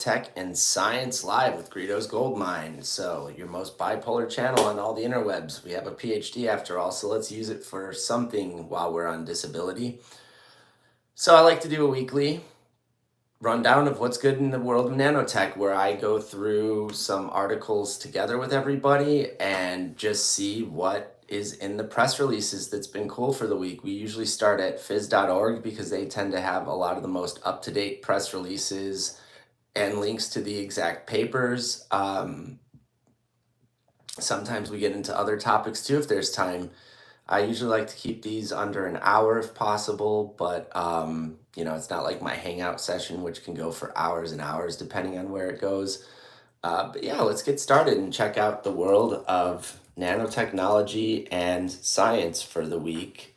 Tech and Science Live with Greedo's Goldmine. So, your most bipolar channel on all the interwebs. We have a PhD after all, so let's use it for something while we're on disability. So, I like to do a weekly rundown of what's good in the world of nanotech, where I go through some articles together with everybody and just see what is in the press releases that's been cool for the week. We usually start at phys.org because they tend to have a lot of the most up-to-date press releases and links to the exact papers. Sometimes we get into other topics too if there's time. I usually like to keep these under an hour if possible, but it's not like my hangout session, which can go for hours and hours depending on where it goes. But yeah, let's get started and check out the world of nanotechnology and science for the week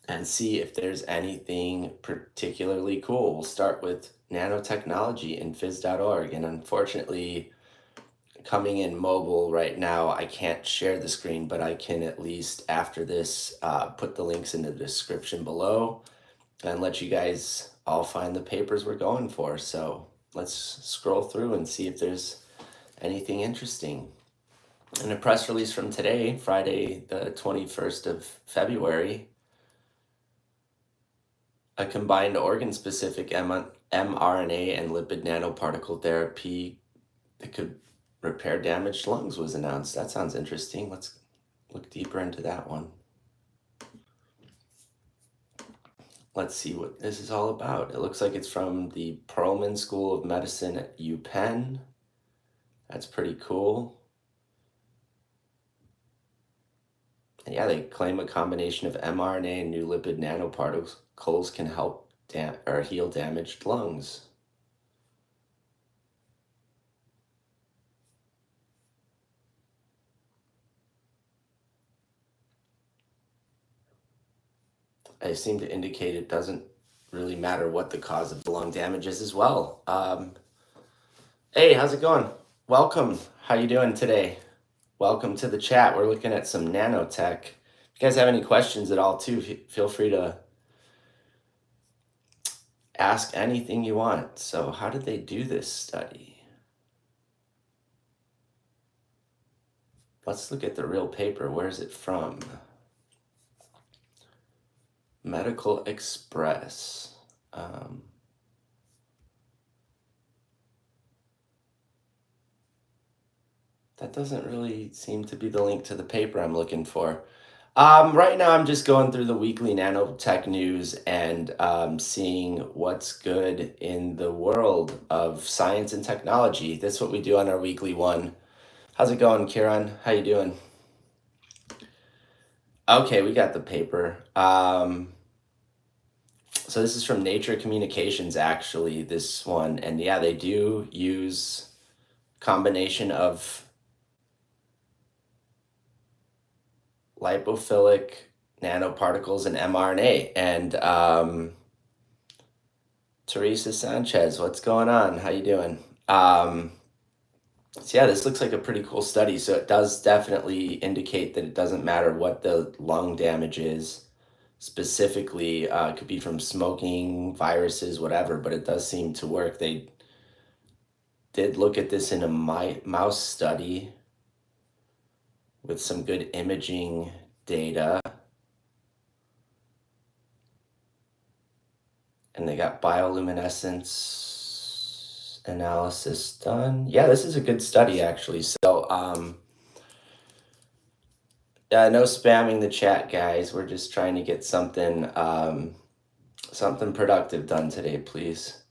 and see if there's anything particularly cool. We'll start with nanotechnology in phys.org. And unfortunately, coming in mobile right now, I can't share the screen, but I can at least after this put the links in the description below and let you guys all find the papers we're going for. So let's scroll through and see if there's anything interesting. In a press release from today, Friday, the 21st of February, a combined organ-specific mRNA and lipid nanoparticle therapy that could repair damaged lungs was announced. That sounds interesting. Let's look deeper into that one. Let's see what this is all about. It looks like it's from the Perelman School of Medicine at UPenn. That's pretty cool. And yeah, they claim a combination of mRNA and new lipid nanoparticles can help heal damaged lungs. They seem to indicate it doesn't really matter what the cause of the lung damage is as well. Hey, how's it going? Welcome. How you doing today? Welcome to the chat. We're looking at some nanotech. If you guys have any questions at all too, feel free to ask anything you want. So how did they do this study? Let's look at the real paper. Where is it from? Medical Express. That doesn't really seem to be the link to the paper I'm looking for. Right now, I'm just going through the weekly nanotech news and seeing what's good in the world of science and technology. That's what we do on our weekly one. How's it going, Kieran? How you doing? Okay, we got the paper. So this is from Nature Communications, actually, this one. And yeah, they do use combination of lipophilic nanoparticles and mRNA. And Teresa Sanchez, what's going on? How you doing? So yeah, this looks like a pretty cool study. So it does definitely indicate that it doesn't matter what the lung damage is. Specifically, it could be from smoking, viruses, whatever, but it does seem to work. They did look at this in a mouse study with some good imaging data. And they got bioluminescence analysis done. Yeah, this is a good study, actually. So, no spamming the chat, guys. We're just trying to get something productive done today, please.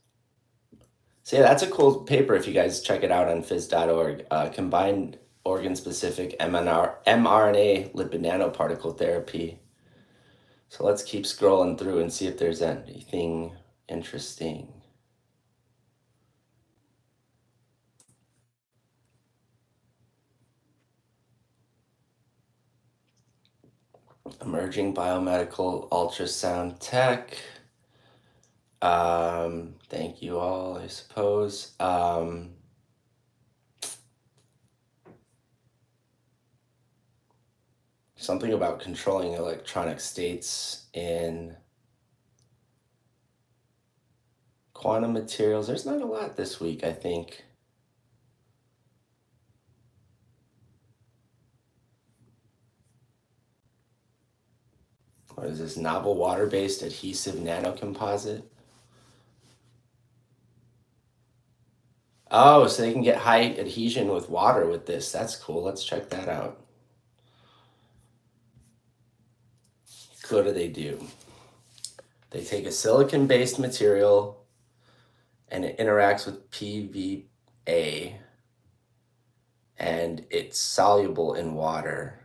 So yeah, that's a cool paper if you guys check it out on phys.org. Combined organ-specific mRNA lipid nanoparticle therapy. So let's keep scrolling through and see if there's anything interesting. Emerging biomedical ultrasound tech. Thank you all, I suppose. Something about controlling electronic states in Quantum materials. There's not a lot this week, I think. What is this? Novel water-based adhesive nanocomposite. Oh, so they can get high adhesion with water with this. That's cool. Let's check that out. What do? They take a silicon-based material and it interacts with PVA and it's soluble in water.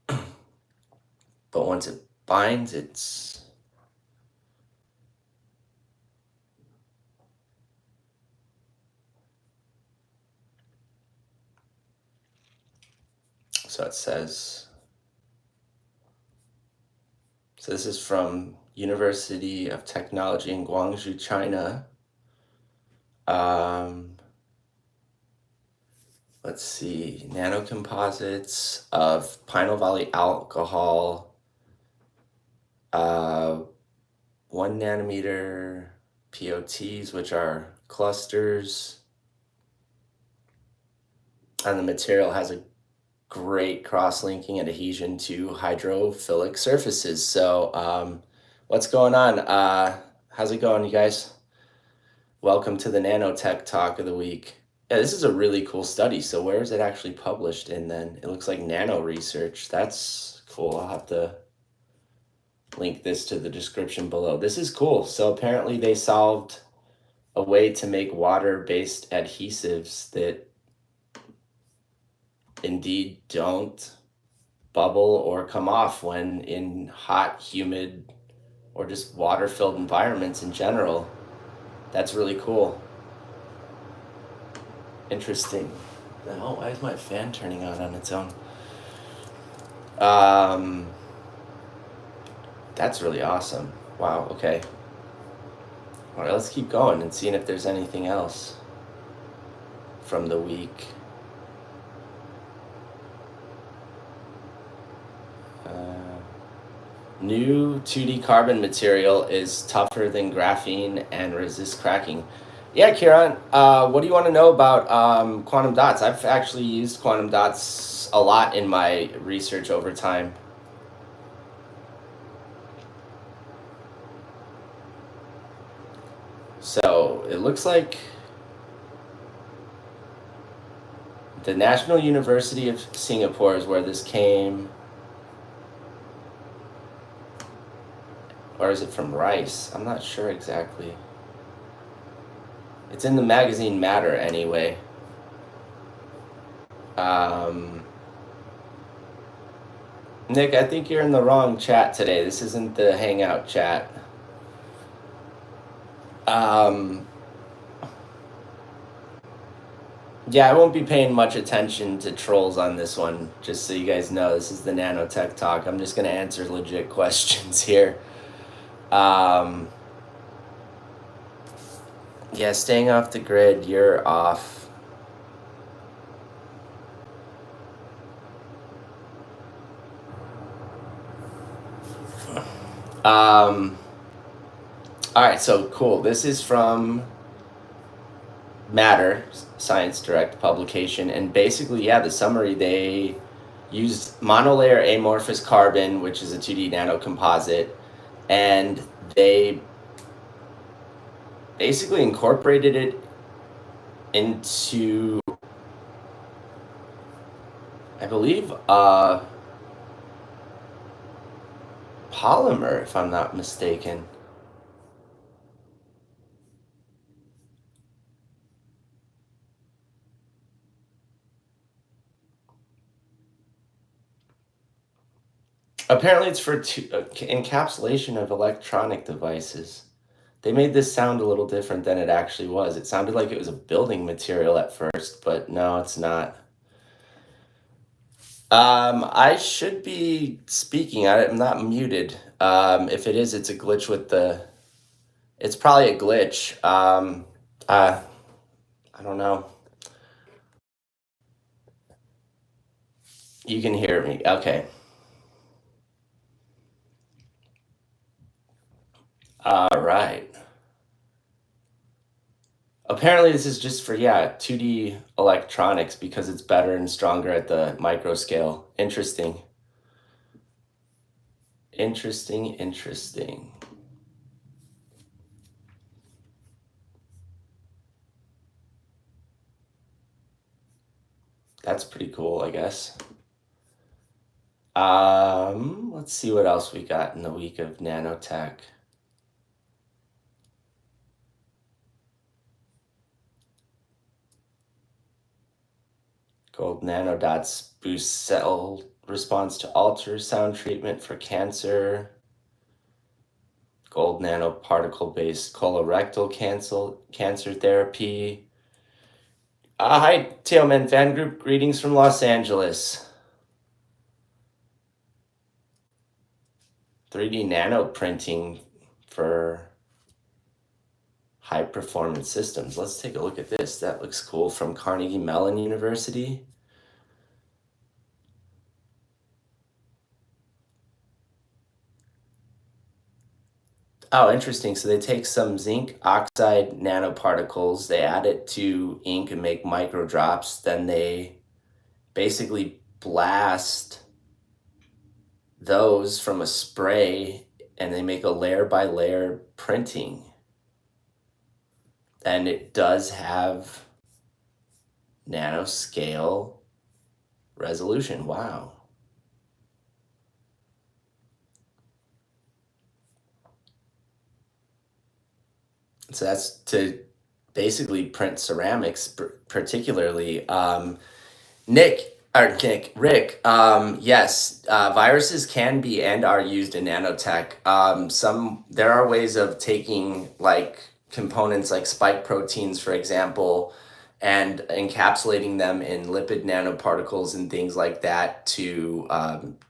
But once it binds, it's so it says. So this is from University of Technology in Guangzhou, China. Let's see, nanocomposites of Pinal Valley alcohol, 1 nanometer POTs, which are clusters, and the material has a great cross-linking and adhesion to hydrophilic surfaces. So what's going on? How's it going, you guys? Welcome to the nanotech talk of the week. Yeah, this is a really cool study. So where is it actually published in then? It looks like nano research. That's cool. I'll have to link this to the description below. This is cool. So apparently they solved a way to make water-based adhesives that indeed don't bubble or come off when in hot, humid, or just water-filled environments in general. That's really cool. Interesting. Oh, why is my fan turning on its own? That's really awesome. Wow, okay. All right, let's keep going and seeing if there's anything else from the week. New 2D carbon material is tougher than graphene and resists cracking. Yeah, Kieran, what do you want to know about quantum dots? I've actually used quantum dots a lot in my research over time. So it looks like the National University of Singapore is where this came. Or is it from Rice? I'm not sure exactly. It's in the magazine Matter anyway. Nick, I think you're in the wrong chat today. This isn't the Hangout chat. Yeah, I won't be paying much attention to trolls on this one, just so you guys know. This is the nanotech talk. I'm just going to answer legit questions here. Yeah, staying off the grid, you're off. All right, so cool. This is from Matter, Science Direct publication, and basically, yeah, the summary, they used monolayer amorphous carbon, which is a 2D nanocomposite, and they basically incorporated it into, I believe, polymer, if I'm not mistaken. Apparently it's for encapsulation of electronic devices. They made this sound a little different than it actually was. It sounded like it was a building material at first, but no, it's not. I should be speaking. I'm not muted. If it is, it's a glitch with the... It's probably a glitch. I don't know. You can hear me. Okay. All right. apparently this is just for, yeah, 2D electronics because it's better and stronger at the micro scale. Interesting. Interesting, interesting. That's pretty cool, I guess. Let's see what else we got in the week of nanotech. Gold nanodots boost cell response to ultrasound treatment for cancer. Gold nanoparticle-based colorectal cancer therapy. Hi, Tailman fan group. Greetings from Los Angeles. 3D nano printing for high performance systems. Let's take a look at this. That looks cool. From Carnegie Mellon University. Oh, interesting. So they take some zinc oxide nanoparticles, they add it to ink and make micro drops. Then they basically blast those from a spray and they make a layer by layer printing. And it does have nanoscale resolution. Wow. So that's to basically print ceramics, particularly. Rick, yes, viruses can be and are used in nanotech. There are ways of taking like components like spike proteins, for example, and encapsulating them in lipid nanoparticles and things like that to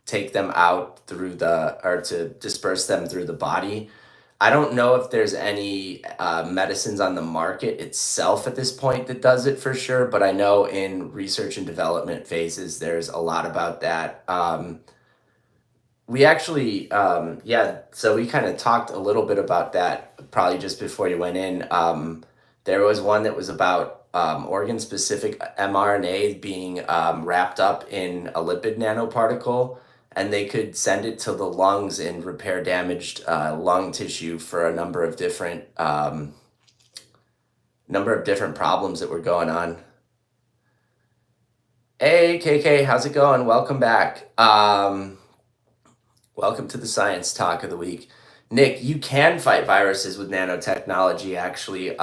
take them out or to disperse them through the body. I don't know if there's any medicines on the market itself at this point that does it for sure, but I know in research and development phases, there's a lot about that. We actually, so we kind of talked a little bit about that probably just before you went in. There was one that was about organ-specific mRNA being wrapped up in a lipid nanoparticle, and they could send it to the lungs and repair damaged lung tissue for a number of different problems that were going on. Hey, KK, how's it going? Welcome back. Welcome to the Science Talk of the Week. Nick, you can fight viruses with nanotechnology, actually.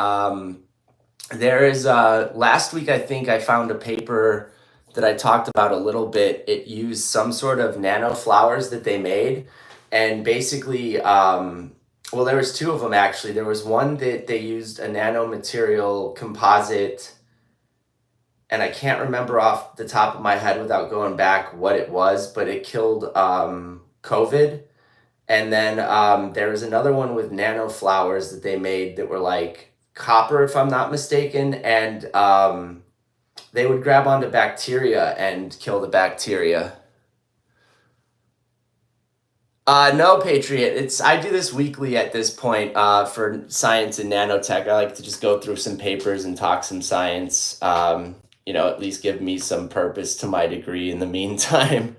There is, last week, I think I found a paper that I talked about a little bit. It used some sort of nano flowers that they made. And basically, well, there was two of them, actually. There was one that they used a nanomaterial composite, and I can't remember off the top of my head without going back what it was, but it killed COVID. And then there was another one with nano flowers that they made that were like copper, if I'm not mistaken, and they would grab onto bacteria and kill the bacteria. No, Patriot. I do this weekly at this point for science and nanotech. I like to just go through some papers and talk some science. At least give me some purpose to my degree in the meantime.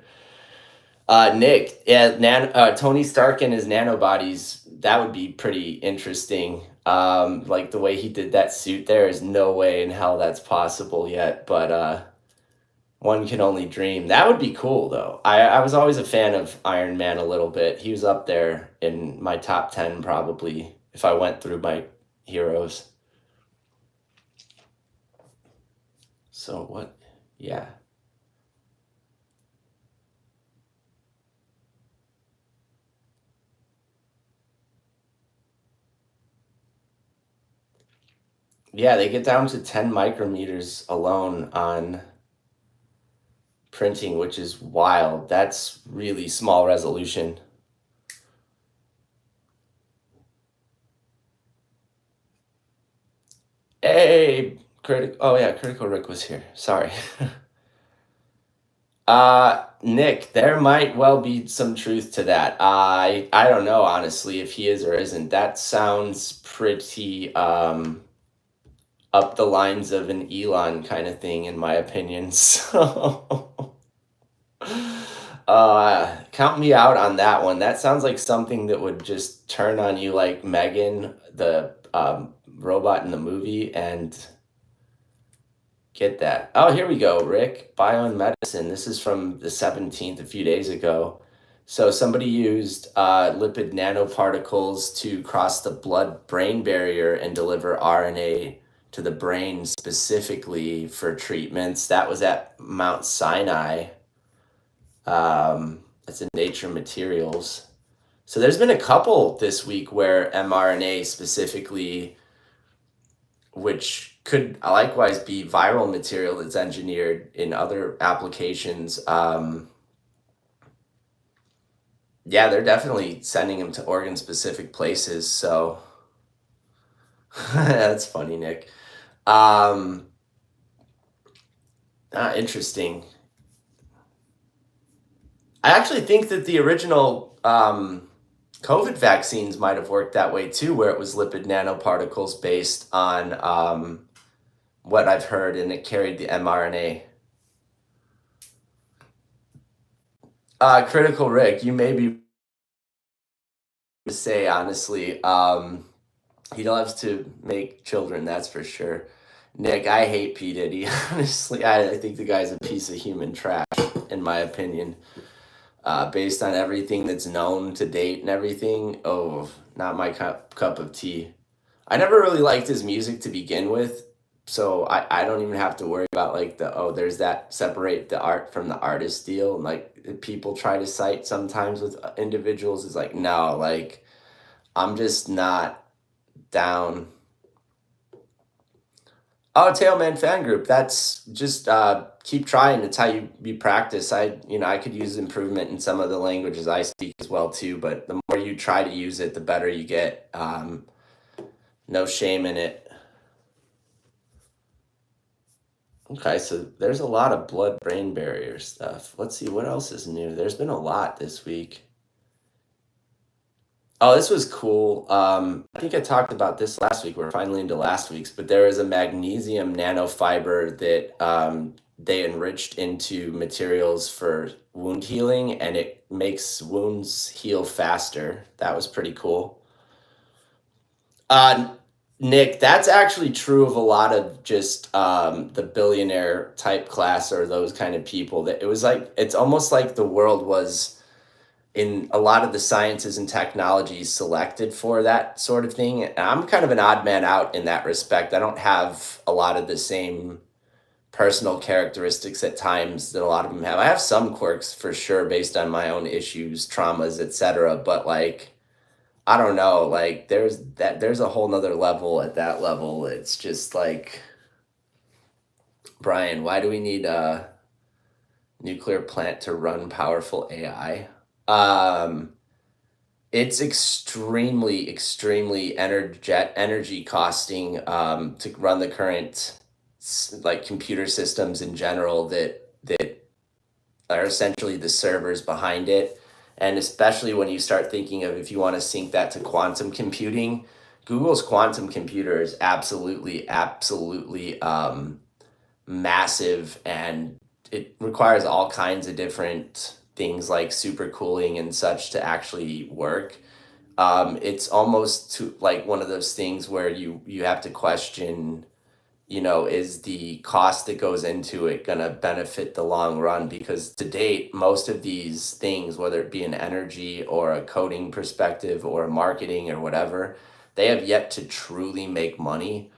Nick, yeah, Tony Stark and his nanobodies, that would be pretty interesting. Like the way he did that suit, there is no way in hell that's possible yet, but one can only dream. That would be cool, though. I was always a fan of Iron Man a little bit. He was up there in my top 10, probably, if I went through my heroes. So what? Yeah. Yeah, they get down to 10 micrometers alone on printing, which is wild. That's really small resolution. Hey, Critical Rick was here. Sorry. Nick, there might well be some truth to that. I don't know, honestly, if he is or isn't. That sounds pretty up the lines of an Elon kind of thing, in my opinion. So, count me out on that one. That sounds like something that would just turn on you like Megan, the robot in the movie, and get that. Oh, here we go, Rick. Bio and medicine. This is from the 17th, a few days ago. So somebody used lipid nanoparticles to cross the blood-brain barrier and deliver RNA to the brain specifically for treatments. That was at Mount Sinai. It's in Nature Materials. So there's been a couple this week where mRNA specifically, which could likewise be viral material that's engineered in other applications. Yeah, they're definitely sending them to organ specific places. So that's funny, Nick. Interesting. I actually think that the original COVID vaccines might have worked that way too, where it was lipid nanoparticles based on what I've heard, and it carried the mRNA. Critical Rick, you may be to say honestly. He loves to make children, that's for sure. Nick, I hate P Diddy. Honestly, I think the guy's a piece of human trash, in my opinion. Based on everything that's known to date and everything, oh, not my cup of tea. I never really liked his music to begin with, so I don't even have to worry about like there's that separate the art from the artist deal. And like people try to cite sometimes with individuals is like, no, like I'm just not down. Oh, Tailman fan group. That's just keep trying. It's how you practice. I could use improvement in some of the languages I speak as well too. But the more you try to use it, the better you get. No shame in it. Okay, so there's a lot of blood-brain barrier stuff. Let's see what else is new. There's been a lot this week. Oh, this was cool. I think I talked about this last week. We're finally into last week's, but there is a magnesium nanofiber that they enriched into materials for wound healing, and it makes wounds heal faster. That was pretty cool. Nick, that's actually true of a lot of just the billionaire type class or those kind of people. That it was like it's almost like the world was in a lot of the sciences and technologies selected for that sort of thing. And I'm kind of an odd man out in that respect. I don't have a lot of the same personal characteristics at times that a lot of them have. I have some quirks for sure based on my own issues, traumas, etc. But like, I don't know, like there's a whole nother level at that level. It's just like, Brian, why do we need a nuclear plant to run powerful AI? It's extremely energy costing to run the current like computer systems in general that are essentially the servers behind it. And especially when you start thinking of if you want to sync that to quantum computing, Google's quantum computer is absolutely massive, and it requires all kinds of different things like supercooling and such to actually work. It's almost to like one of those things where you have to question, is the cost that goes into it going to benefit the long run? Because to date, most of these things, whether it be an energy or a coding perspective or a marketing or whatever, they have yet to truly make money.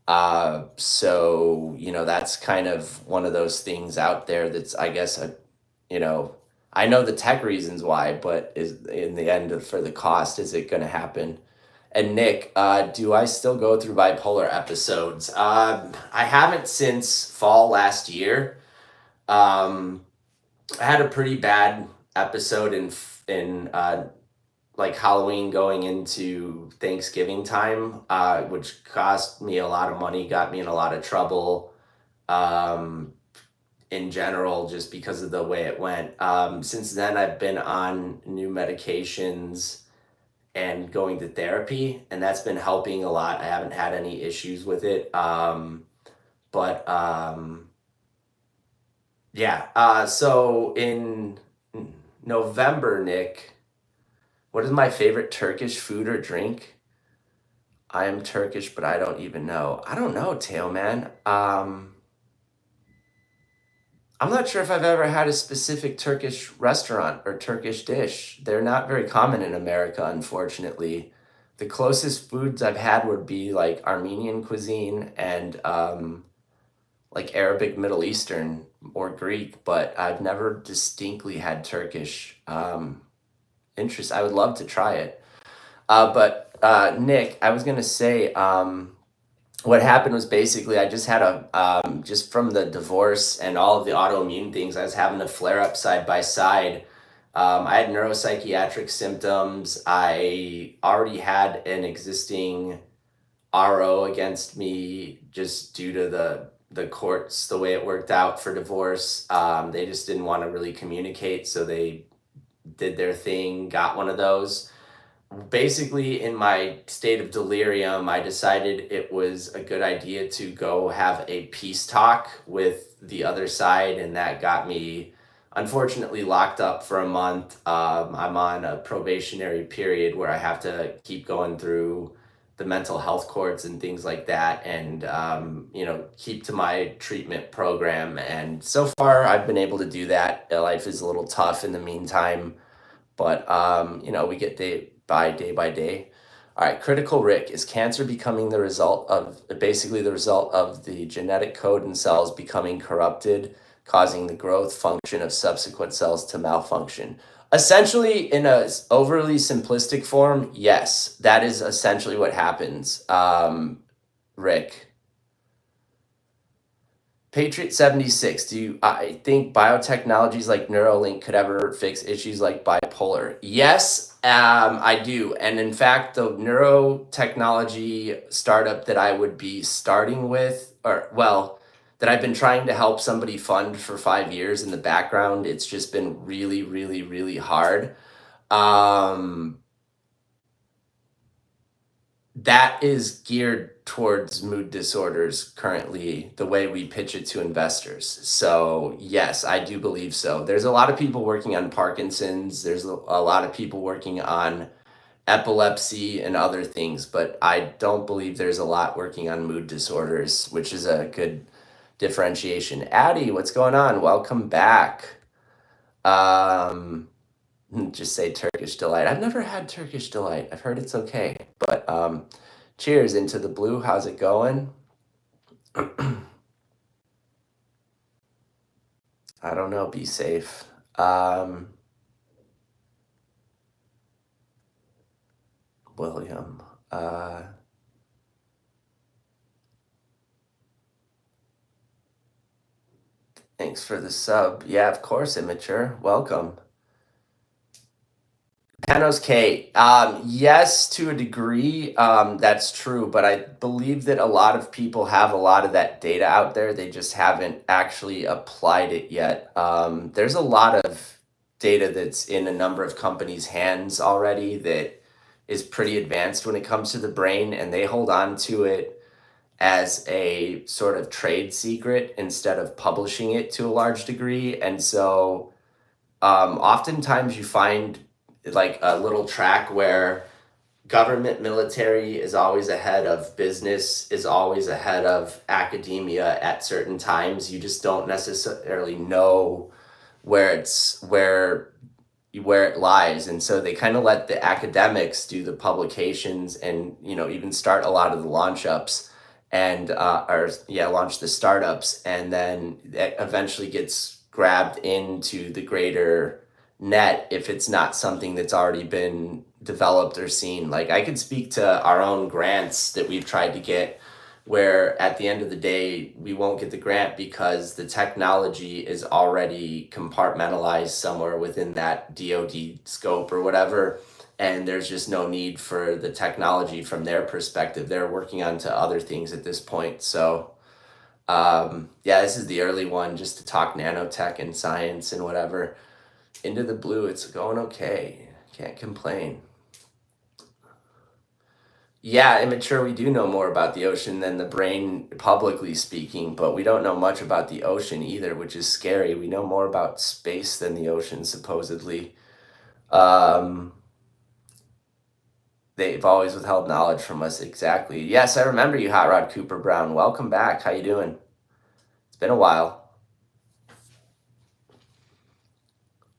So, that's kind of one of those things out there that's, I guess, you know, I know the tech reasons why, but is in the end for the cost, is it going to happen? And Nick, do I still go through bipolar episodes? I haven't since fall last year. Um, I had a pretty bad episode in like Halloween going into Thanksgiving time, which cost me a lot of money, got me in a lot of trouble. Um, in general, just because of the way it went. Since then, I've been on new medications, and going to therapy, and that's been helping a lot. I haven't had any issues with it. But yeah. So in November, Nick, what is my favorite Turkish food or drink? I am Turkish, but I don't even know. I don't know, Teo, man. I'm not sure if I've ever had a specific Turkish restaurant or Turkish dish. They're not very common in America, unfortunately. The closest foods I've had would be like Armenian cuisine and like Arabic, Middle Eastern, or Greek, but I've never distinctly had Turkish. Interest. I would love to try it. But Nick, I was gonna say, what happened was basically I just had a just from the divorce and all of the autoimmune things, I was having a flare up side by side. I had neuropsychiatric symptoms. I already had an existing RO against me just due to the courts, the way it worked out for divorce. They just didn't want to really communicate, so they did their thing, got one of those. Basically, in my state of delirium, I decided it was a good idea to go have a peace talk with the other side, and that got me unfortunately locked up for a month. I'm on a probationary period where I have to keep going through the mental health courts and things like that, and keep to my treatment program. And so far, I've been able to do that. Life is a little tough in the meantime, but we get day by day. All right, critical Rick, is cancer becoming the result of basically the result of the genetic code in cells becoming corrupted, causing the growth function of subsequent cells to malfunction? Essentially, in a overly simplistic form, yes, that is essentially what happens. Rick. Patriot 76, I think biotechnologies like Neuralink could ever fix issues like bipolar? Yes, I do. And in fact, the neurotechnology startup that I would be starting with, or well, that I've been trying to help somebody fund for 5 years in the background, it's just been really, really, really hard. Um, that is geared towards mood disorders currently, the way we pitch it to investors. So yes, I do believe so. There's a lot of people working on Parkinson's, there's a lot of people working on epilepsy and other things, but I don't believe there's a lot working on mood disorders, which is a good differentiation. Addie, what's going on? Welcome back. Just say Turkish delight. I've never had Turkish delight. I've heard it's okay, but cheers. Into the blue. How's it going? I don't know. Be safe. William. Thanks for the sub. Yeah, of course, immature. Welcome. Panos K. Yes, to a degree, that's true, but I believe that a lot of people have a lot of that data out there. They just haven't actually applied it yet. There's a lot of data that's in a number of companies' hands already that is pretty advanced when it comes to the brain, and they hold on to it as a sort of trade secret instead of publishing it to a large degree. And so oftentimes you find like a little track where government military is always ahead of business, is always ahead of academia at certain times. You just don't necessarily know where it lies, and so they kind of let the academics do the publications and even start a lot of the launch ups and launch the startups, and then it eventually gets grabbed into the greater net if it's not something that's already been developed or seen. Like, I could speak to our own grants that we've tried to get, where at the end of the day, we won't get the grant because the technology is already compartmentalized somewhere within that DoD scope or whatever. And there's just no need for the technology from their perspective. They're working on to other things at this point. So, yeah, this is the early one just to talk nanotech and science and whatever. Into the blue, it's going okay. Can't complain. Yeah, immature, we do know more about the ocean than the brain, publicly speaking, but we don't know much about the ocean either, which is scary. We know more about space than the ocean, supposedly. Um, they've always withheld knowledge from us. Exactly. Yes, I remember you, Hot Rod Cooper Brown. Welcome back. How you doing? It's been a while.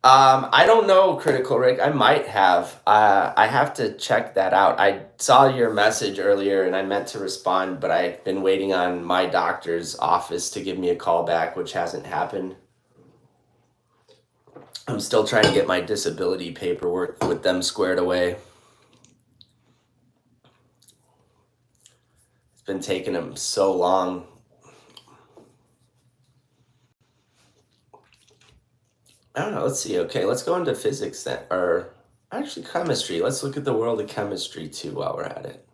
I don't know, Critical Rick. I might have. I have to check that out. I saw your message earlier and I meant to respond, but I've been waiting on my doctor's office to give me a call back, which hasn't happened. I'm still trying to get my disability paperwork with them squared away. It's been taking them so long. I don't know. Let's see. Okay, let's go into physics then, or actually chemistry. Let's look at the world of chemistry too while we're at it.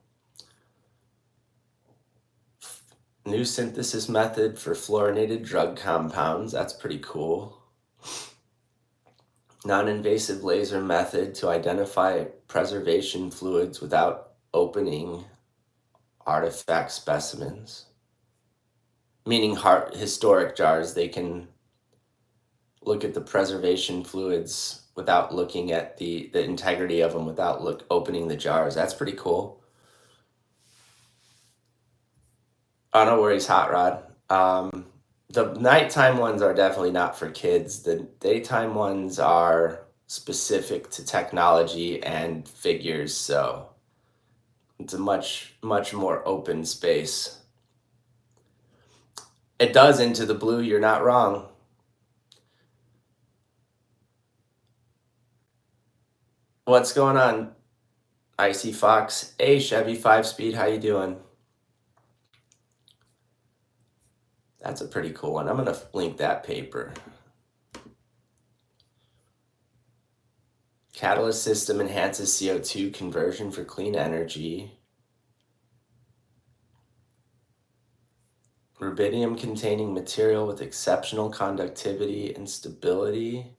New synthesis method for fluorinated drug compounds. That's pretty cool. Non-invasive laser method to identify preservation fluids without opening artifact specimens. Meaning historic jars, they can look at the preservation fluids without looking at the integrity of them, without opening the jars. That's pretty cool. Oh, no worries, Hot Rod. The nighttime ones are definitely not for kids. The daytime ones are specific to technology and figures, so it's a much more open space. It does Into the Blue, you're not wrong. What's going on, Icy Fox? Hey, Chevy 5-speed, how you doing? That's a pretty cool one. I'm going to link that paper. Catalyst system enhances CO2 conversion for clean energy. Rubidium containing material with exceptional conductivity and stability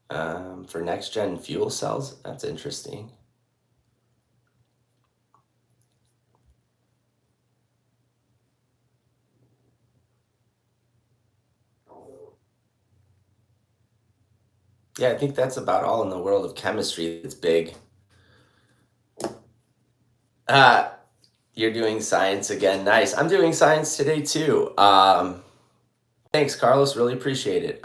for next gen fuel cells. That's interesting. Yeah, I think that's about all in the world of chemistry that's big. You're doing science again. Nice. I'm doing science today too. Thanks, Carlos. Really appreciate it.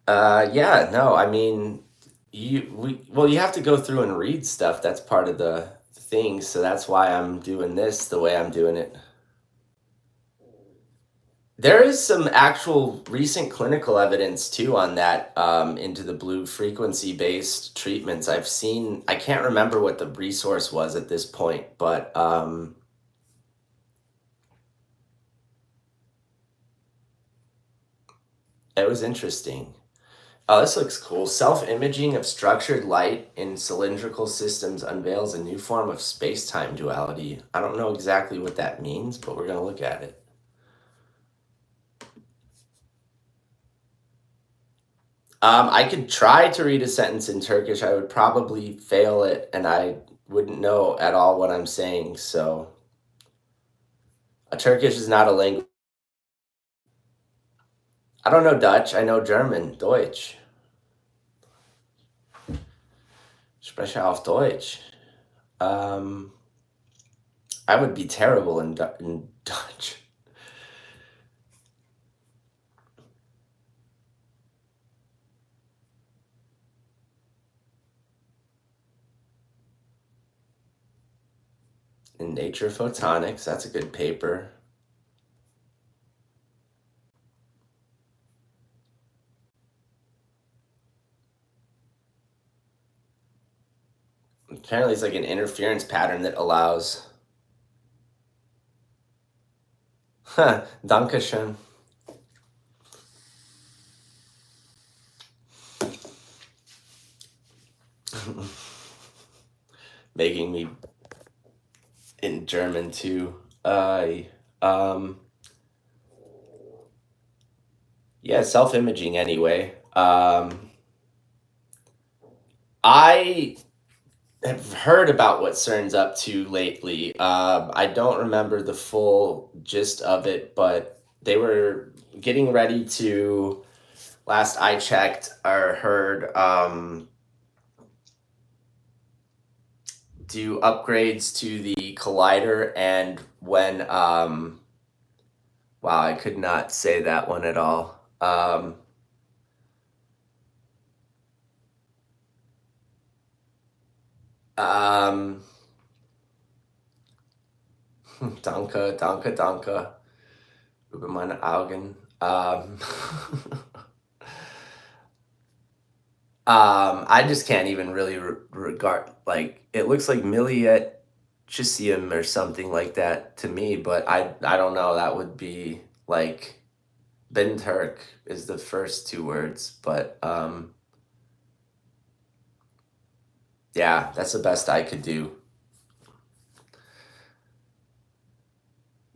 Yeah, no, I mean, you have to go through and read stuff. That's part of the thing. So that's why I'm doing this the way I'm doing it. There is some actual recent clinical evidence too on that, Into the Blue frequency based treatments. I've seen, I can't remember what the resource was at this point, but it was interesting. Oh, this looks cool. Self-imaging of structured light in cylindrical systems unveils a new form of space-time duality. I don't know exactly what that means, but we're going to look at it. I could try to read a sentence in Turkish. I would probably fail it, and I wouldn't know at all what I'm saying. So, Turkish is not a language. I don't know Dutch. I know German, Deutsch. Spreche auf Deutsch. I would be terrible in Dutch. In Nature Photonics, that's a good paper. Apparently, it's like an interference pattern that allows. Huh, Dankeschön. Making me in German too. Yeah, self-imaging anyway. I have heard about what CERN's up to lately. I don't remember the full gist of it, but they were getting ready to, last I checked or heard, do upgrades to the collider. And when, wow, I could not say that one at all. Um, Danke, danke, danke. Über meine Augen. I just can't even really regard, like, it looks like Miliet or something like that to me, but I don't know. That would be like Ben Turk is the first two words, but yeah, that's the best I could do.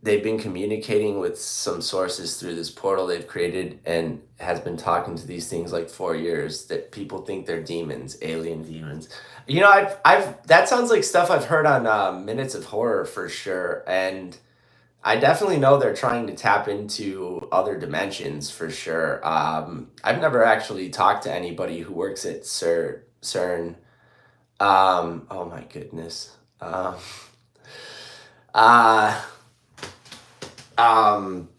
They've been communicating with some sources through this portal they've created and has been talking to these things like 4 years that people think they're demons, alien demons. I've that sounds like stuff I've heard on Minutes of Horror for sure, and I definitely know they're trying to tap into other dimensions for sure. I've never actually talked to anybody who works at CERN. Oh my goodness. Uh, um,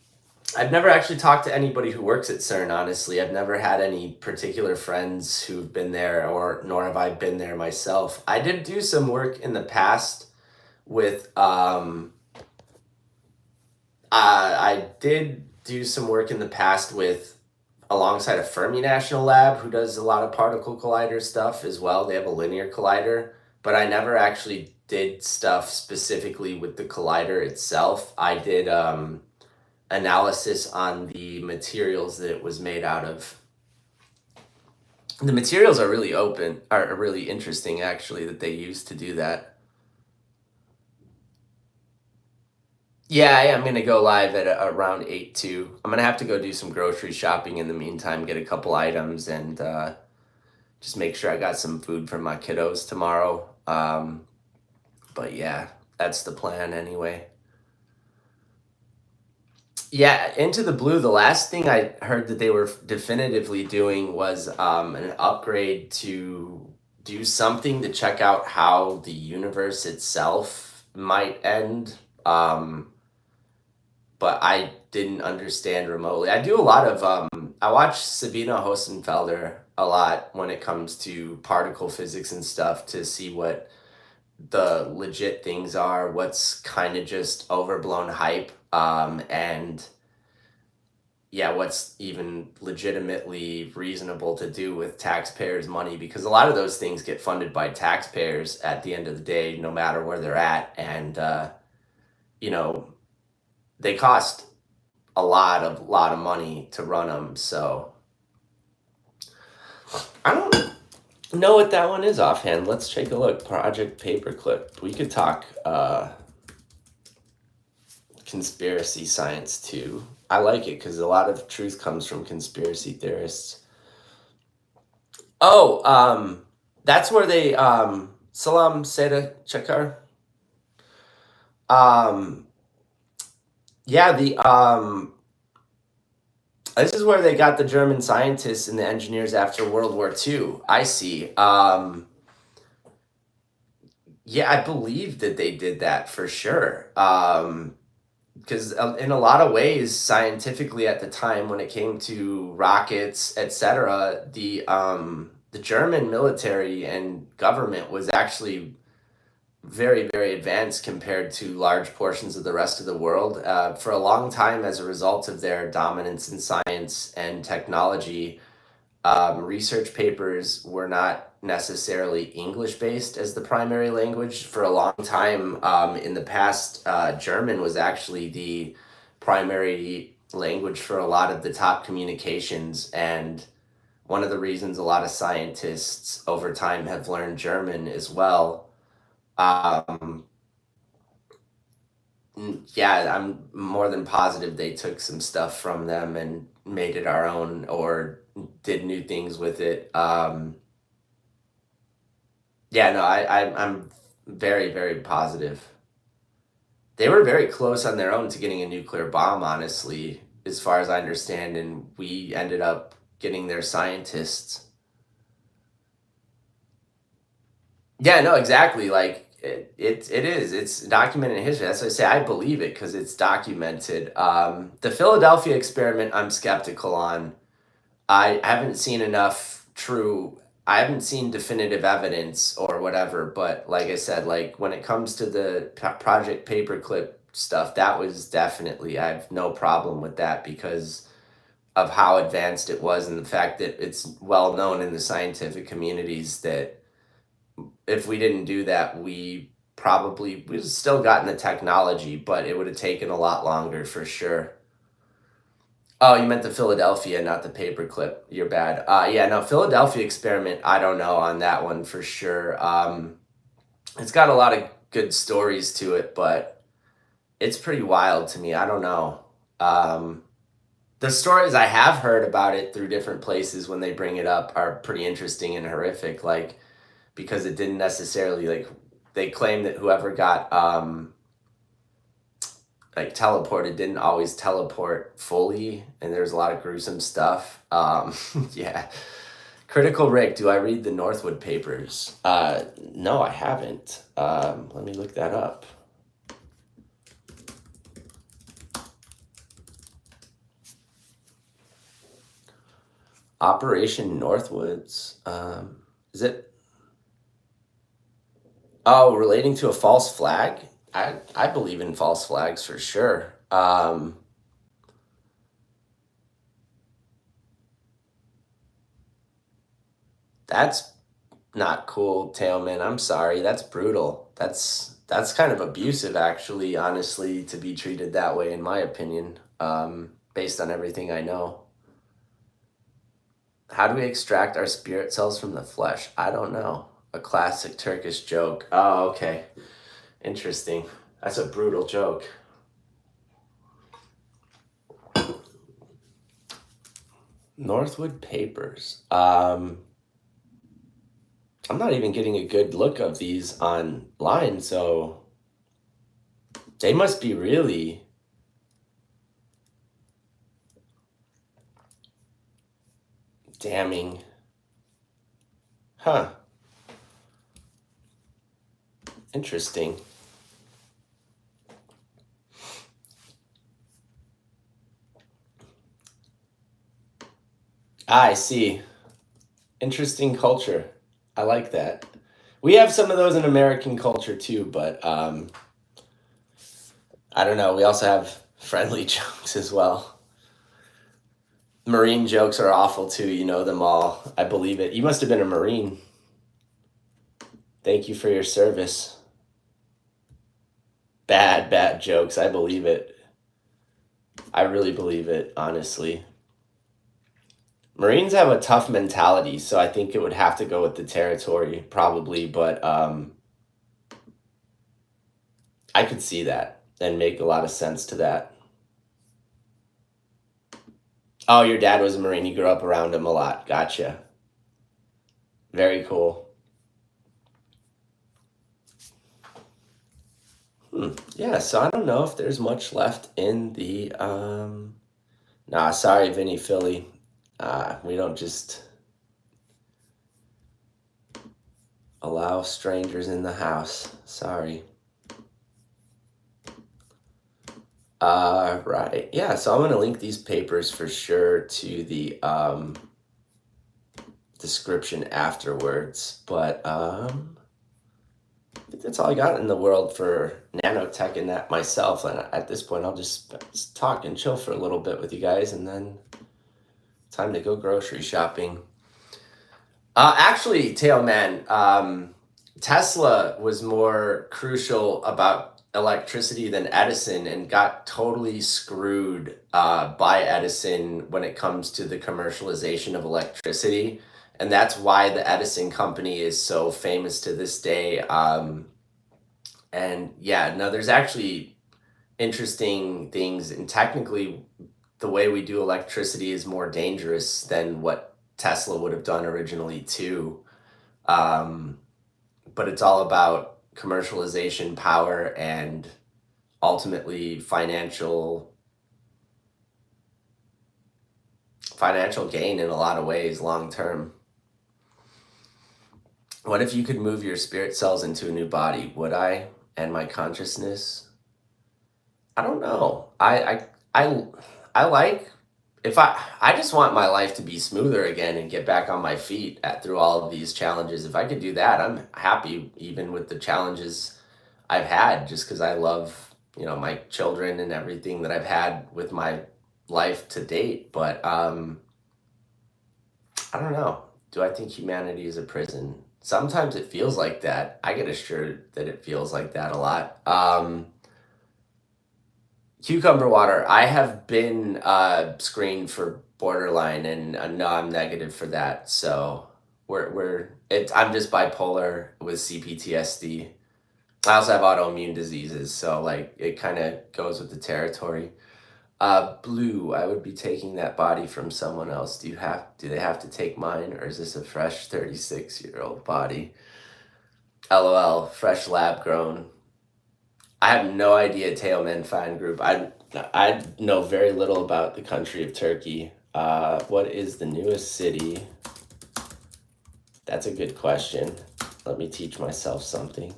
I've never actually talked to anybody who works at CERN, honestly. I've never had any particular friends who've been there, or nor have I been there myself. I did do some work in the past with I did do some work in the past with, alongside a Fermi National Lab who does a lot of particle collider stuff as well. They have a linear collider, but I never actually did stuff specifically with the collider itself. I did analysis on the materials that it was made out of. The materials are really interesting actually that they use to do that. Yeah, I am gonna go live at around 8 2. I'm gonna have to go do some grocery shopping in the meantime, get a couple items, and just make sure I got some food for my kiddos tomorrow. But yeah, that's the plan anyway. Yeah, Into the Blue, the last thing I heard that they were definitively doing was an upgrade to do something to check out how the universe itself might end. But I didn't understand remotely. I do a lot of I watch Sabina Hosenfelder a lot when it comes to particle physics and stuff to see what the legit things are, what's kind of just overblown hype, and yeah, what's even legitimately reasonable to do with taxpayers' money, because a lot of those things get funded by taxpayers at the end of the day, no matter where they're at, and you know they cost a lot of money to run them. So I don't know what that one is offhand. Let's take a look. Project Paperclip. We could talk conspiracy science too. I like it because a lot of truth comes from conspiracy theorists. Oh, that's where they Salam Seda Chakar. Um, yeah, the this is where they got the German scientists and the engineers after World War II. I see. Yeah, I believe that they did that for sure. Because in a lot of ways, scientifically at the time, when it came to rockets, etc., the German military and government was actually very, very advanced compared to large portions of the rest of the world. For a long time, as a result of their dominance in science and technology, research papers were not necessarily English based as the primary language. For a long time in the past, German was actually the primary language for a lot of the top communications. And one of the reasons a lot of scientists over time have learned German as well. Um, yeah, I'm more than positive they took some stuff from them and made it our own or did new things with it. Yeah, no, I'm very, very positive. They were very close on their own to getting a nuclear bomb, honestly, as far as I understand, and we ended up getting their scientists. Yeah, no, exactly. Like it is. It's documented in history. That's why I say I believe it because it's documented. The Philadelphia experiment, I'm skeptical on. I haven't seen enough true. I haven't seen definitive evidence or whatever. But like I said, like when it comes to the Project Paperclip stuff, that was definitely. I have no problem with that because of how advanced it was and the fact that it's well known in the scientific communities that if we didn't do that, we still gotten the technology, but it would have taken a lot longer for sure. Oh, you meant the Philadelphia, not the paperclip. You're bad. Yeah, no, Philadelphia experiment. I don't know on that one for sure. It's got a lot of good stories to it, but it's pretty wild to me. I don't know. Um, the stories I have heard about it through different places when they bring it up are pretty interesting and horrific. Like because it didn't necessarily like they claim that whoever got like teleported didn't always teleport fully and there's a lot of gruesome stuff. Yeah. Critical Rick, do I read the Northwood papers? No, I haven't. Let me look that up. Operation Northwoods. Is it Oh, relating to a false flag? I believe in false flags for sure. That's not cool, Tailman. I'm sorry. That's brutal. That's kind of abusive, actually, honestly, to be treated that way, in my opinion, based on everything I know. How do we extract our spirit cells from the flesh? I don't know. A classic Turkish joke. Oh, okay. Interesting. That's a brutal joke. Northwood Papers. I'm not even getting a good look of these online, so they must be really damning. Huh. Interesting. I see. Interesting culture. I like that. We have some of those in American culture too, but I don't know. We also have friendly jokes as well. Marine jokes are awful too. You know them all. I believe it. You must have been a Marine. Thank you for your service. Bad, bad jokes. I believe it. I really believe it, honestly. Marines have a tough mentality, so I think it would have to go with the territory, probably, but I could see that and make a lot of sense to that. Oh, your dad was a Marine. You grew up around him a lot. Gotcha. Very cool. Yeah, so I don't know if there's much left in the nah, sorry, Vinny Philly. We don't just allow strangers in the house. Sorry. Right. Yeah, so I'm gonna link these papers for sure to the description afterwards. But I think that's all I got in the world for nanotech and that myself. And at this point, I'll just talk and chill for a little bit with you guys, and then time to go grocery shopping. Actually, Tailman, Tesla was more crucial about electricity than Edison and got totally screwed by Edison when it comes to the commercialization of electricity. And that's why the Edison company is so famous to this day. And yeah, no, there's actually interesting things. And technically, the way we do electricity is more dangerous than what Tesla would have done originally, too. Um, but it's all about commercialization, power, and ultimately financial gain in a lot of ways long term. What if you could move your spirit cells into a new body? Would I? And my consciousness? I don't know. I I like if I just want my life to be smoother again and get back on my feet through all of these challenges. If I could do that, I'm happy even with the challenges I've had, just because I love, my children and everything that I've had with my life to date. But I don't know. Do I think humanity is a prison? Sometimes it feels like that. I get assured that it feels like that a lot. Cucumber water. I have been screened for borderline, and no, I'm negative for that. So I'm just bipolar with CPTSD. I also have autoimmune diseases, so like it kind of goes with the territory. Blue. I would be taking that body from someone else. Do they have to take mine, or is this a fresh 36-year-old body? LOL. Fresh lab grown. I have no idea Teoman fan group. I know very little about the country of Turkey. What is the newest city? That's a good question. Let me teach myself something.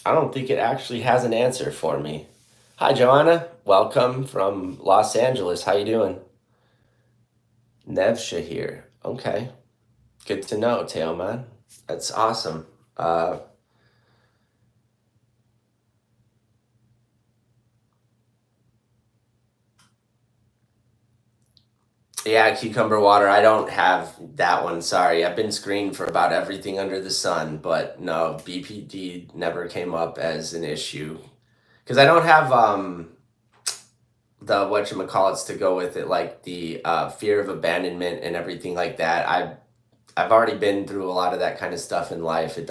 I don't think it actually has an answer for me. Hi, Joanna. Welcome from Los Angeles. How you doing? Nevsha here. Okay. Good to know, Teoman. That's awesome. Yeah, cucumber water. I don't have that one. Sorry. I've been screened for about everything under the sun, but no, BPD never came up as an issue. Because I don't have the whatchamacallits to go with it, like the fear of abandonment and everything like that. I've already been through a lot of that kind of stuff in life. Um,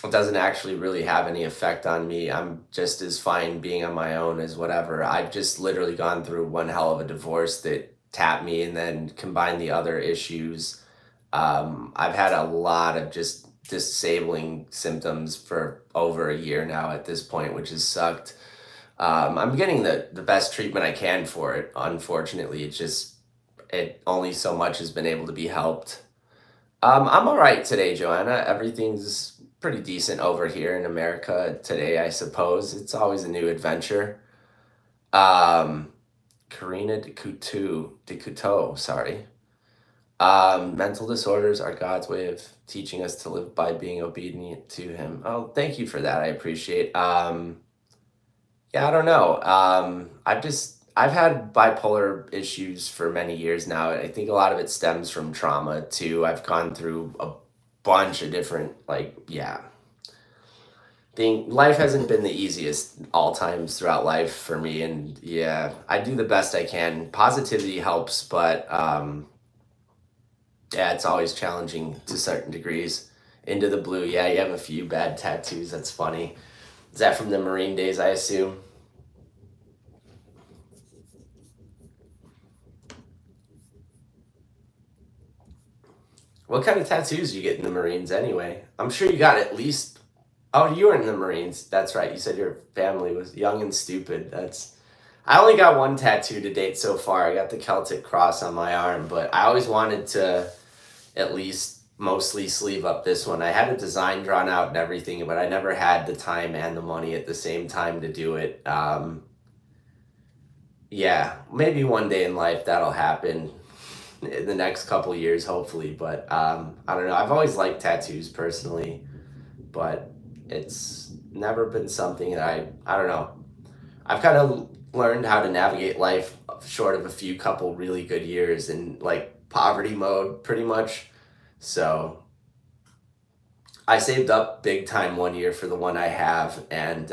it doesn't actually really have any effect on me. I'm just as fine being on my own as whatever. I've just literally gone through one hell of a divorce that tapped me, and then combined the other issues. I've had a lot of just disabling symptoms for over a year now at this point, which has sucked. I'm getting the best treatment I can for it. Unfortunately, it only so much has been able to be helped. I'm all right today, Joanna. Everything's pretty decent over here in America today, I suppose. It's always a new adventure. Um, Karina de Couteau, sorry. Mental disorders are God's way of teaching us to live by being obedient to Him. Oh, thank you for that. I appreciate. Yeah, I don't know. I've had bipolar issues for many years now. I think a lot of it stems from trauma too. I've gone through a bunch of different, like, yeah. Life hasn't been the easiest all times throughout life for me, and yeah, I do the best I can. Positivity helps, but yeah, it's always challenging to certain degrees. Into the blue, yeah, you have a few bad tattoos. That's funny. Is that from the Marine days, I assume? What kind of tattoos you get in the Marines anyway? I'm sure you got at least. Oh, you were in the Marines. That's right. You said your family was young and stupid. I only got one tattoo to date so far. I got the Celtic cross on my arm, but I always wanted to at least mostly sleeve up this one. I had a design drawn out and everything, but I never had the time and the money at the same time to do it. Yeah, maybe one day in life that'll happen in the next couple years, hopefully. But I don't know. I've always liked tattoos personally, but it's never been something that I don't know. I've kind of learned how to navigate life short of a few couple really good years in like poverty mode, pretty much. So I saved up big time one year for the one I have, and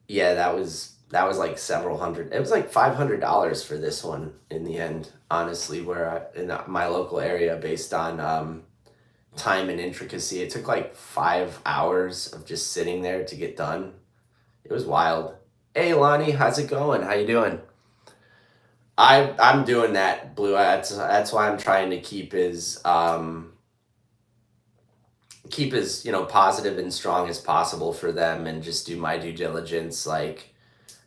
yeah, that was like several hundred. It was like $500 for this one in the end, honestly. In my local area, based on time and intricacy, it took like 5 hours of just sitting there to get done. It was wild. Hey Lonnie, how's it going? How you doing? I'm doing that, Blue. That's why I'm trying to keep as positive and strong as possible for them, and just do my due diligence. Like,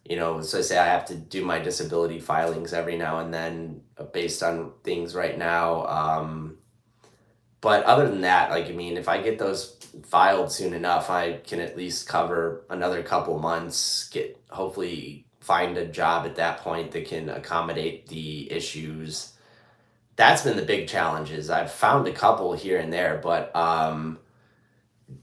so I say I have to do my disability filings every now and then, based on things right now. But other than that, like, I mean, if I get those filed soon enough, I can at least cover another couple months, get hopefully find a job at that point that can accommodate the issues. That's been the big challenges. I've found a couple here and there, but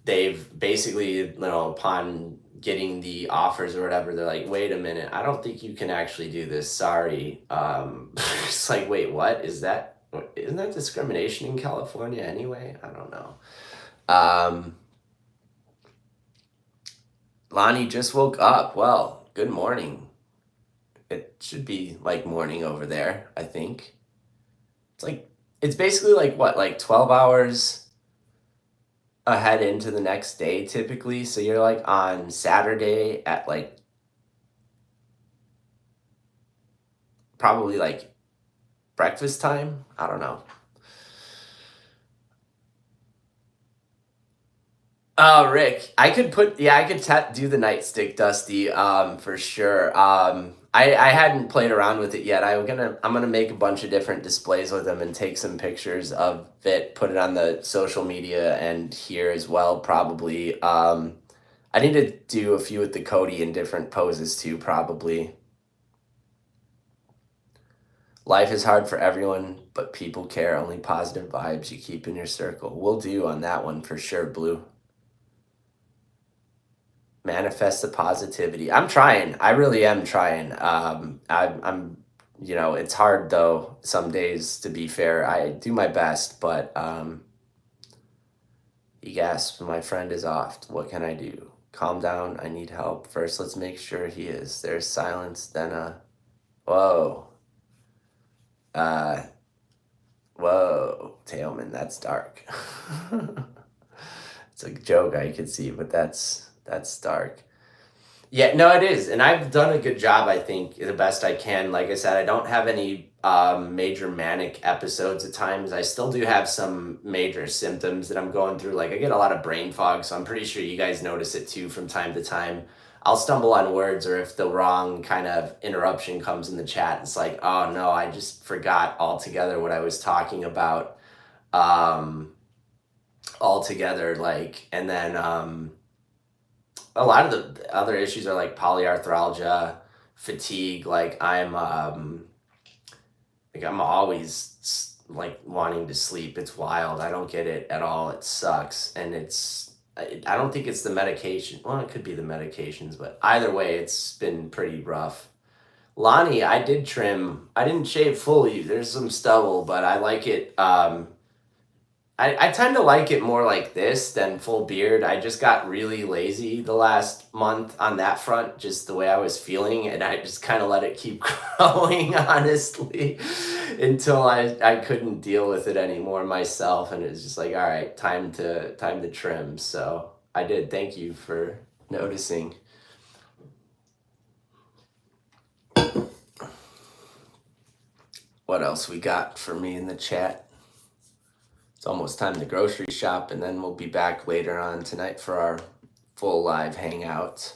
they've basically, upon getting the offers or whatever, they're like, wait a minute, I don't think you can actually do this. Sorry. It's like, wait, what is that? Isn't that discrimination in California anyway? I don't know. Um, Lonnie just woke up. Well, good morning. It should be like morning over there, I think. It's like, it's basically like what, like 12 hours ahead into the next day typically. So you're like on Saturday at like probably like breakfast time. I don't know. Oh, Rick, I could do the nightstick, Dusty, for sure. I hadn't played around with it yet. I'm gonna make a bunch of different displays with them and take some pictures of it, put it on the social media and here as well, probably. I need to do a few with the Cody in different poses too, probably. Life is hard for everyone, but people care. Only positive vibes you keep in your circle. Will do on that one for sure, Blue. Manifest the positivity. I'm trying. I really am trying. I'm it's hard though some days, to be fair. I do my best, but he gasps, my friend is off. What can I do? Calm down. I need help. First, let's make sure he is. There's silence, then whoa. Uh, whoa, Tailman, that's dark. It's a joke I could see, but that's dark. Yeah, no, it is. And I've done a good job, I think, the best I can. Like I said, I don't have any major manic episodes at times. I still do have some major symptoms that I'm going through. Like, I get a lot of brain fog, so I'm pretty sure you guys notice it too from time to time. I'll stumble on words, or if the wrong kind of interruption comes in the chat, it's like, oh no, I just forgot altogether what I was talking about. Um, Altogether, like, and then a lot of the other issues are like polyarthralgia, fatigue. Like I'm always like wanting to sleep. It's wild. I don't get it at all. It sucks, and I don't think it's the medication. Well, it could be the medications, but either way, it's been pretty rough. Lonnie, I did trim. I didn't shave fully. There's some stubble, but I like it. I tend to like it more like this than full beard. I just got really lazy the last month on that front, just the way I was feeling, and I just kind of let it keep growing, honestly, until I couldn't deal with it anymore myself, and it was just like, all right, time to trim. So I did. Thank you for noticing. What else we got for me in the chat? It's almost time to grocery shop, and then we'll be back later on tonight for our full live hangout.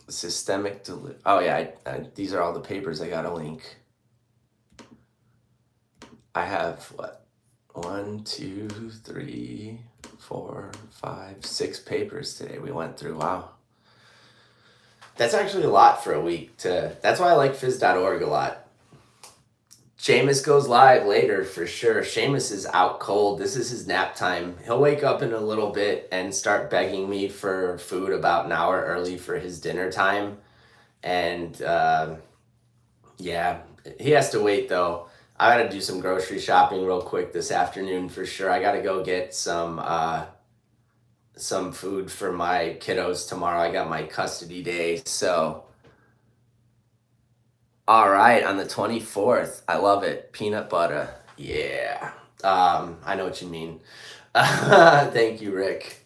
Systemic oh yeah, these are all the papers I got to link. I have what? 1, 2, 3, 4, 5, 6 papers today we went through. Wow. That's actually a lot for a week. That's why I like phys.org a lot. Seamus goes live later for sure. Seamus is out cold. This is his nap time. He'll wake up in a little bit and start begging me for food about an hour early for his dinner time. And yeah, he has to wait though. I gotta do some grocery shopping real quick this afternoon for sure. I gotta go get some food for my kiddos tomorrow. I got my custody day, so. All right, on the 24th. I love it. Peanut butter. Yeah. I know what you mean. Thank you, Rick.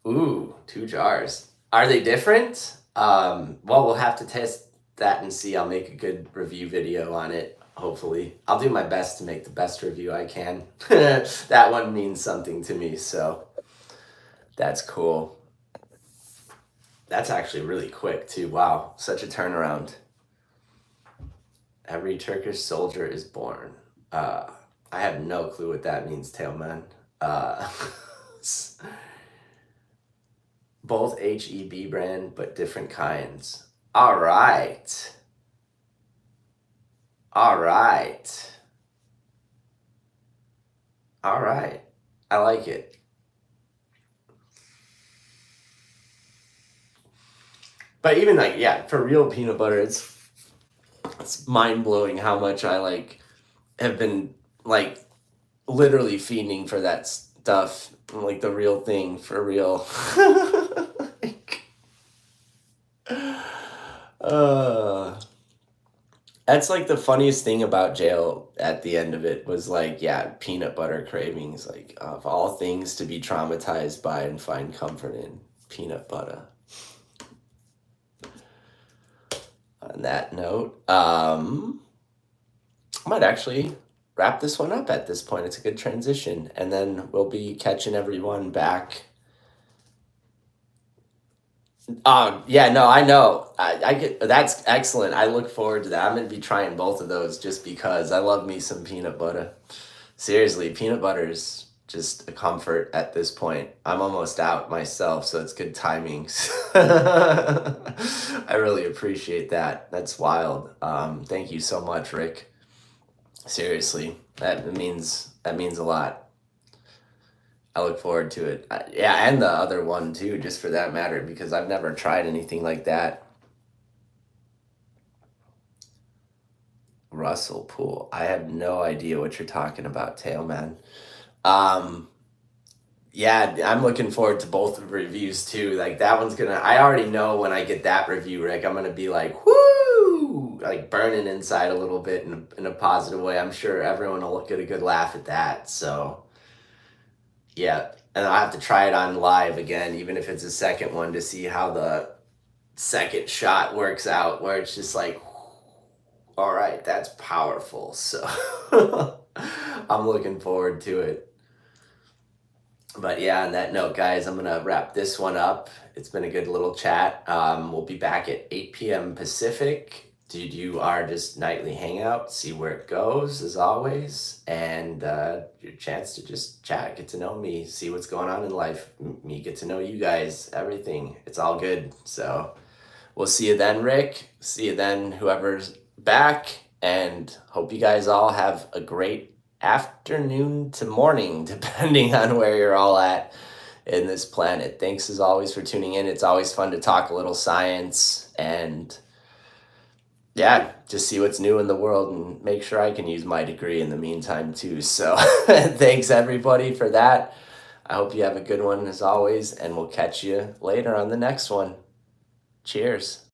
Ooh, 2 jars. Are they different? Well, we'll have to test that and see. I'll make a good review video on it, hopefully. I'll do my best to make the best review I can. That one means something to me, so that's cool. That's actually really quick, too. Wow, such a turnaround. Every Turkish soldier is born. I have no clue what that means, Tailman. Uh, both HEB brand, but different kinds. All right. All right. All right. I like it. But even like, yeah, for real peanut butter, it's mind blowing how much I like have been like literally fiending for that stuff, like the real thing for real. Like, uh That's like the funniest thing about jail at the end of it was like, yeah, peanut butter cravings, like of all things to be traumatized by and find comfort in, peanut butter. On that note, I might actually wrap this one up at this point. It's a good transition. And then we'll be catching everyone back. Yeah, no, I know. I get that's excellent. I look forward to that. I'm gonna be trying both of those just because I love me some peanut butter. Seriously, peanut butter is just a comfort at this point. I'm almost out myself, so it's good timing. I really appreciate that. That's wild. Thank you so much, Rick. Seriously, that means a lot. I look forward to it. Yeah, and the other one too, just for that matter, because I've never tried anything like that. Russell Pool. I have no idea what you're talking about, Tailman. Um, yeah, I'm looking forward to both the reviews too. Like that one's gonna. I already know when I get that review, Rick, I'm gonna be like, whoo, like burning inside a little bit in a positive way. I'm sure everyone will get a good laugh at that. So yeah, and I'll have to try it on live again, even if it's a second one, to see how the second shot works out, where it's just like, all right, that's powerful. So I'm looking forward to it. But yeah, on that note, guys, I'm gonna wrap this one up. It's been a good little chat. We'll be back at 8 p.m. Pacific to do our just nightly hangout, see where it goes as always, and your chance to just chat, get to know me, see what's going on in life, me get to know you guys, everything. It's all good. So we'll see you then, Rick. See you then, whoever's back, and hope you guys all have a great afternoon to morning, depending on where you're all at in this planet. Thanks as always for tuning in. It's always fun to talk a little science and yeah, just see what's new in the world and make sure I can use my degree in the meantime too. So thanks everybody for that. I hope you have a good one as always, and we'll catch you later on the next one. Cheers.